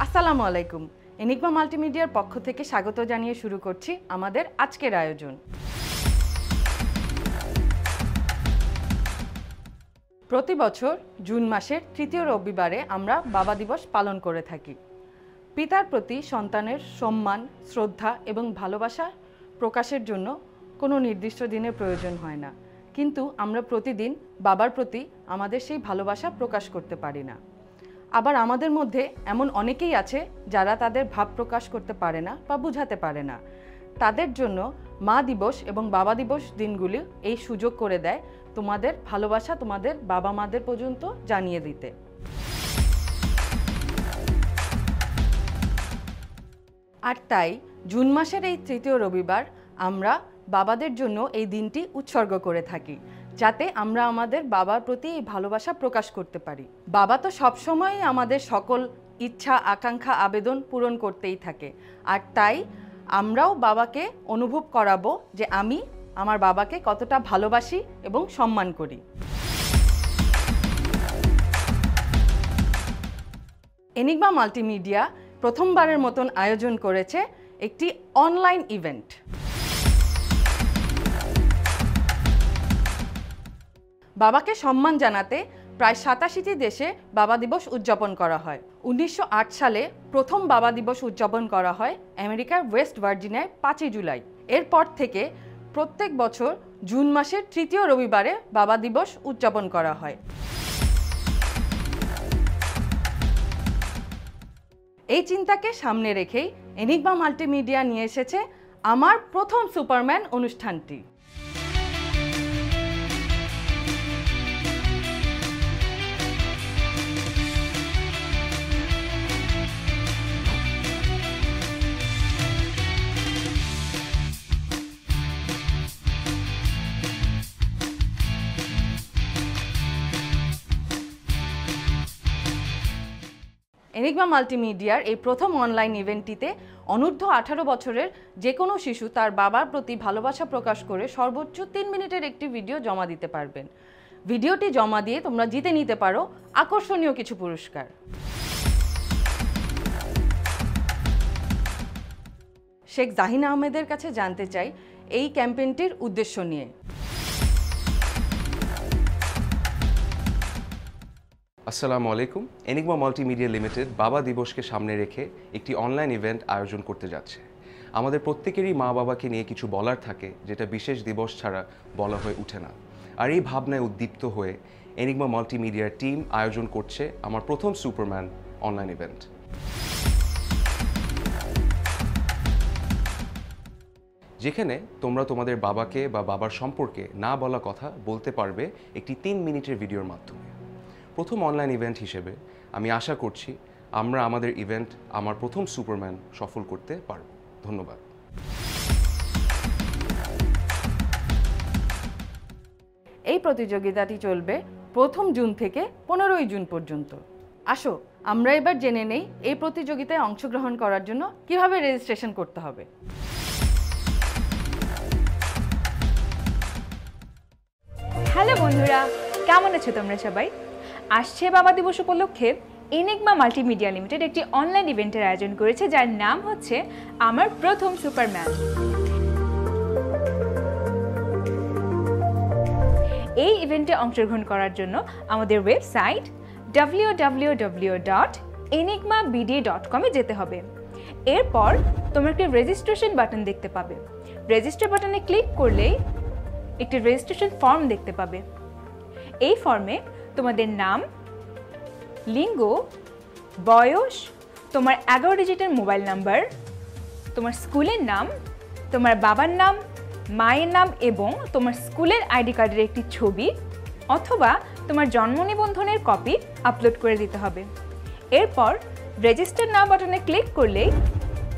আসসালামু আলাইকুম। এনিগমা মাল্টিমিডিয়ার পক্ষ থেকে স্বাগত জানিয়ে শুরু করছি আমাদের আজকের আয়োজন। প্রতি বছর জুন মাসের তৃতীয় রবিবারে আমরা বাবা দিবস পালন করে থাকি। পিতার প্রতি সন্তানের সম্মান, শ্রদ্ধা এবং ভালোবাসা প্রকাশের জন্য কোনো নির্দিষ্ট দিনের প্রয়োজন হয় না, কিন্তু আমরা প্রতিদিন বাবার প্রতি আমাদের সেই ভালোবাসা প্রকাশ করতে পারি না। আবার আমাদের মধ্যে এমন অনেকেই আছে যারা তাদের ভাব প্রকাশ করতে পারে না বা বুঝাতে পারে না। তাদের জন্য মা দিবস এবং বাবা দিবস দিনগুলি এই সুযোগ করে দেয় তোমাদের ভালোবাসা তোমাদের বাবা মাদের পর্যন্ত জানিয়ে দিতে। আর তাই জুন মাসের এই তৃতীয় রবিবার আমরা বাবাদের জন্য এই দিনটি উৎসর্গ করে থাকি, যাতে আমরা আমাদের বাবার প্রতি এই ভালোবাসা প্রকাশ করতে পারি। বাবা তো সবসময়ই আমাদের সকল ইচ্ছা, আকাঙ্ক্ষা, আবেদন পূরণ করতেই থাকে। আর তাই আমরাও বাবাকে অনুভব করাবো যে আমি আমার বাবাকে কতটা ভালোবাসি এবং সম্মান করি। এনিগমা মাল্টিমিডিয়া প্রথমবারের মতন আয়োজন করেছে একটি অনলাইন ইভেন্ট। বাবাকে সম্মান জানাতে প্রায় ৮৭টি দেশে বাবা দিবস উদযাপন করা হয়। ১৯০৮ সালে প্রথম বাবা দিবস উদযাপন করা হয় আমেরিকার ওয়েস্ট ভার্জিনিয়ায় ৫ই জুলাই। এরপর থেকে প্রত্যেক বছর জুন মাসের তৃতীয় রবিবারে বাবা দিবস উদযাপন করা হয়। এই চিন্তাকে সামনে রেখেই এনিগমা মাল্টিমিডিয়া নিয়ে এসেছে আমার প্রথম সুপারম্যান অনুষ্ঠানটি। এনিগমা মাল্টিমিডিয়ার এই প্রথম অনলাইন ইভেন্টটিতে অনূর্ধ্ব 18 বছরের যে কোনো শিশু তার বাবার প্রতি ভালোবাসা প্রকাশ করে সর্বোচ্চ 3 মিনিটের একটি ভিডিও জমা দিতে পারবেন। ভিডিওটি জমা দিয়ে তোমরা জিতে নিতে পারো আকর্ষণীয় কিছু পুরস্কার। শেখ জাহিন আহমেদের কাছে জানতে চাই এই ক্যাম্পেইনটির উদ্দেশ্য নিয়ে। আসসালামু আলাইকুম। এনিগমা মাল্টিমিডিয়া লিমিটেড বাবা দিবসকে সামনে রেখে একটি অনলাইন ইভেন্ট আয়োজন করতে যাচ্ছে। আমাদের প্রত্যেকেরই মা বাবাকে নিয়ে কিছু বলার থাকে, যেটা বিশেষ দিবস ছাড়া বলা হয়ে ওঠে না। আর এই ভাবনায় উদ্দীপ্ত হয়ে এনিগমা মাল্টিমিডিয়ার টিম আয়োজন করছে আমার প্রথম সুপারম্যান অনলাইন ইভেন্ট। যেখানে তোমরা তোমাদের বাবাকে বা বাবার সম্পর্কে না বলা কথা বলতে পারবে একটি 3 মিনিটের ভিডিওর মাধ্যমে। প্রথম অনলাইন ইভেন্ট হিসেবে আমি আশা করছি আমরা আমাদের ইভেন্ট আমার প্রথম সুপারম্যান সফল করতে পারব। ধন্যবাদ। এই প্রতিযোগিতাটি চলবে 1 জুন থেকে 15 জুন পর্যন্ত। আসো আমরা এবার জেনে নেই এই প্রতিযোগিতায় অংশগ্রহণ করার জন্য কিভাবে রেজিস্ট্রেশন করতে হবে। হ্যালো বন্ধুরা, কেমন আছো তোমরা সবাই? আসছে বাবা দিবস উপলক্ষে এনিগমা মাল্টিমিডিয়া লিমিটেড একটি অনলাইন ইভেন্টের আয়োজন করেছে, যার নাম হচ্ছে আমার প্রথম সুপারম্যান। এই ইভেন্টে অংশগ্রহণ করার জন্য আমাদের ওয়েবসাইট www.enigmabd.com এ যেতে হবে। এরপর তোমরা একটি রেজিস্ট্রেশন বাটন দেখতে পাবে। রেজিস্টার বাটনে ক্লিক করলেই একটি রেজিস্ট্রেশন ফর্ম দেখতে পাবে। এই ফর্মে তোমাদের নাম, লিঙ্গ, বয়স, তোমার 11 ডিজিটের মোবাইল নাম্বার, তোমার স্কুলের নাম, তোমার বাবার নাম, মায়ের নাম এবং তোমার স্কুলের আইডি কার্ডের একটি ছবি অথবা তোমার জন্ম নিবন্ধনের কপি আপলোড করে দিতে হবে। এরপর রেজিস্টার নাও বাটনে ক্লিক করলেই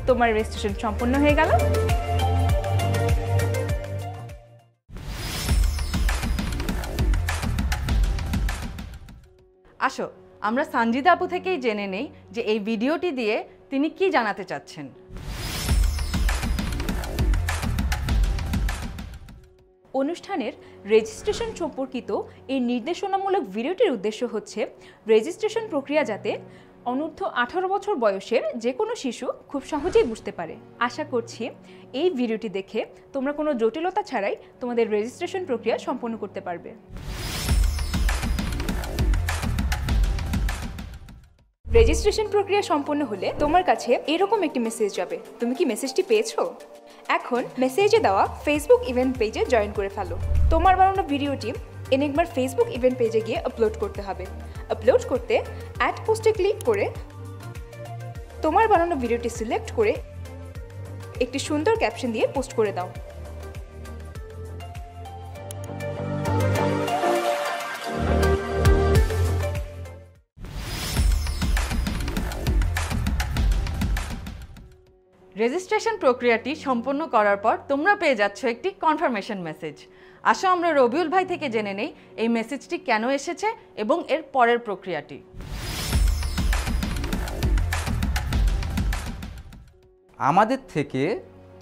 তোমার রেজিস্ট্রেশন সম্পূর্ণ হয়ে গেল। আসো আমরা সঞ্জিদা আপু থেকেই জেনে নেই যে এই ভিডিওটি দিয়ে তিনি কি জানাতে চাচ্ছেন। অনুষ্ঠানের রেজিস্ট্রেশন সম্পর্কিত এই নির্দেশনামূলক ভিডিওটির উদ্দেশ্য হচ্ছে রেজিস্ট্রেশন প্রক্রিয়া যাতে অনূর্ধ্ব 18 বছর বয়সের যে কোনো শিশু খুব সহজেই বুঝতে পারে। আশা করছি এই ভিডিওটি দেখে তোমরা কোনো জটিলতা ছাড়াই তোমাদের রেজিস্ট্রেশন প্রক্রিয়া সম্পন্ন করতে পারবে। রেজিস্ট্রেশন প্রক্রিয়া সম্পন্ন হলে তোমার কাছে এরকম একটি মেসেজ যাবে। তুমি কি মেসেজটি পেয়েছো? এখন মেসেজে দেওয়া ফেসবুক ইভেন্ট পেজে জয়েন করে ফেলো। তোমার বানানো ভিডিওটি এনিগমার ফেসবুক ইভেন্ট পেজে গিয়ে আপলোড করতে হবে। আপলোড করতে অ্যাড পোস্টে ক্লিক করে তোমার বানানো ভিডিওটি সিলেক্ট করে একটি সুন্দর ক্যাপশন দিয়ে পোস্ট করে দাও। রেজিস্ট্রেশন প্রক্রিয়াটি সম্পন্ন করার পর তোমরা পেয়ে যাচ্ছ একটি কনফার্মেশন মেসেজ। আসো আমরা রবিউল ভাই থেকে জেনে নেই এই মেসেজটি কেন এসেছে এবং এর পরের প্রক্রিয়াটি। আমাদের থেকে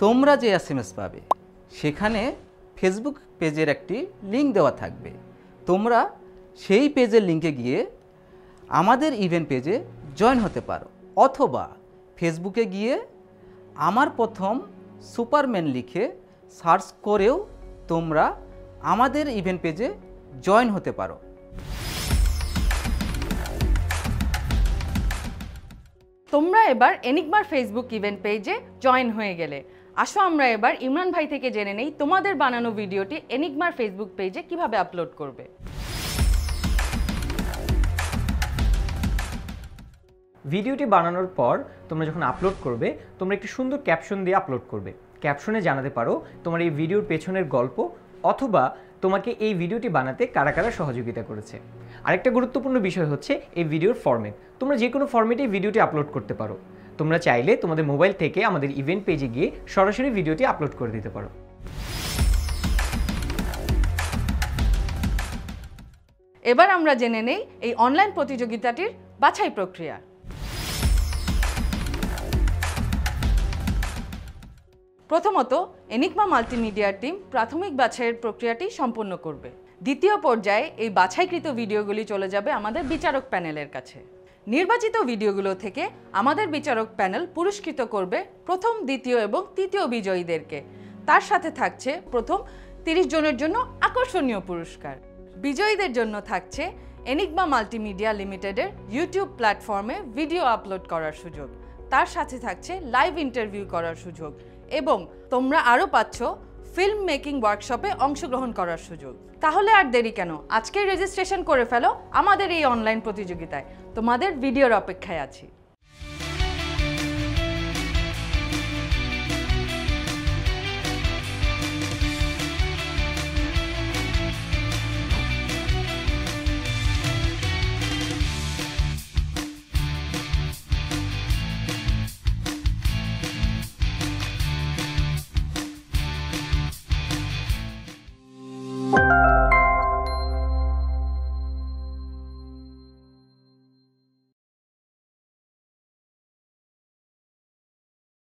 তোমরা যে SMS পাবে সেখানে ফেসবুক পেজের একটি লিঙ্ক দেওয়া থাকবে। তোমরা সেই পেজের লিঙ্কে গিয়ে আমাদের ইভেন্ট পেজে জয়েন হতে পারো অথবা ফেসবুকে গিয়ে আমার প্রথম সুপারম্যান লিখে সার্চ করেও তোমরা আমাদের ইভেন্ট পেজে জয়েন হতে পারো। তোমরা এবার এনিগমার ফেসবুক ইভেন্ট পেজে জয়েন হয়ে গেলে। আসো আমরা এবার ইমরান ভাই থেকে জেনে নেই তোমাদের বানানো ভিডিওটি এনিগমার ফেসবুক পেজে কিভাবে আপলোড করবে। ভিডিওটি বানানোর পর তোমরা যখন আপলোড করবে, তোমরা একটি সুন্দর ক্যাপশন দিয়ে আপলোড করবে। ক্যাপশনে জানাতে পারো তোমার এই ভিডিওর পেছনের গল্প অথবা তোমাকে এই ভিডিওটি বানাতে কারা কারা সহযোগিতা করেছে। আরেকটা গুরুত্বপূর্ণ বিষয় হচ্ছে এই ভিডিওর ফরম্যাট। তোমরা যে কোনো ফরম্যাটে ভিডিওটি আপলোড করতে পারো। তোমরা চাইলে তোমাদের মোবাইল থেকে আমাদের ইভেন্ট পেজে গিয়ে সরাসরি ভিডিওটি আপলোড করে দিতে পারো। এবার আমরা জেনে নেই এই অনলাইন প্রতিযোগিতাটির বাছাই প্রক্রিয়া। প্রথমত এনিগমা মাল্টিমিডিয়ার টিম প্রাথমিক বাছাইয়ের প্রক্রিয়াটি সম্পন্ন করবে। দ্বিতীয় পর্যায়ে এই বাছাইকৃত ভিডিওগুলি চলে যাবে আমাদের বিচারক প্যানেলের কাছে। নির্বাচিত ভিডিওগুলো থেকে আমাদের বিচারক প্যানেল পুরস্কৃত করবে প্রথম, দ্বিতীয় এবং তৃতীয় বিজয়ীদেরকে। তার সাথে থাকছে প্রথম 30 জনের জন্য আকর্ষণীয় পুরস্কার। বিজয়ীদের জন্য থাকছে এনিগমা মাল্টিমিডিয়া লিমিটেডের ইউটিউব প্ল্যাটফর্মে ভিডিও আপলোড করার সুযোগ। তার সাথে থাকছে লাইভ ইন্টারভিউ করার সুযোগ এবং তোমরা আরও পাচ্ছ ফিল্ম মেকিং ওয়ার্কশপে অংশগ্রহণ করার সুযোগ। তাহলে আর দেরি কেন, আজকেই রেজিস্ট্রেশন করে ফেলো আমাদের এই অনলাইন প্রতিযোগিতায়। তোমাদের ভিডিওর অপেক্ষায় আছি।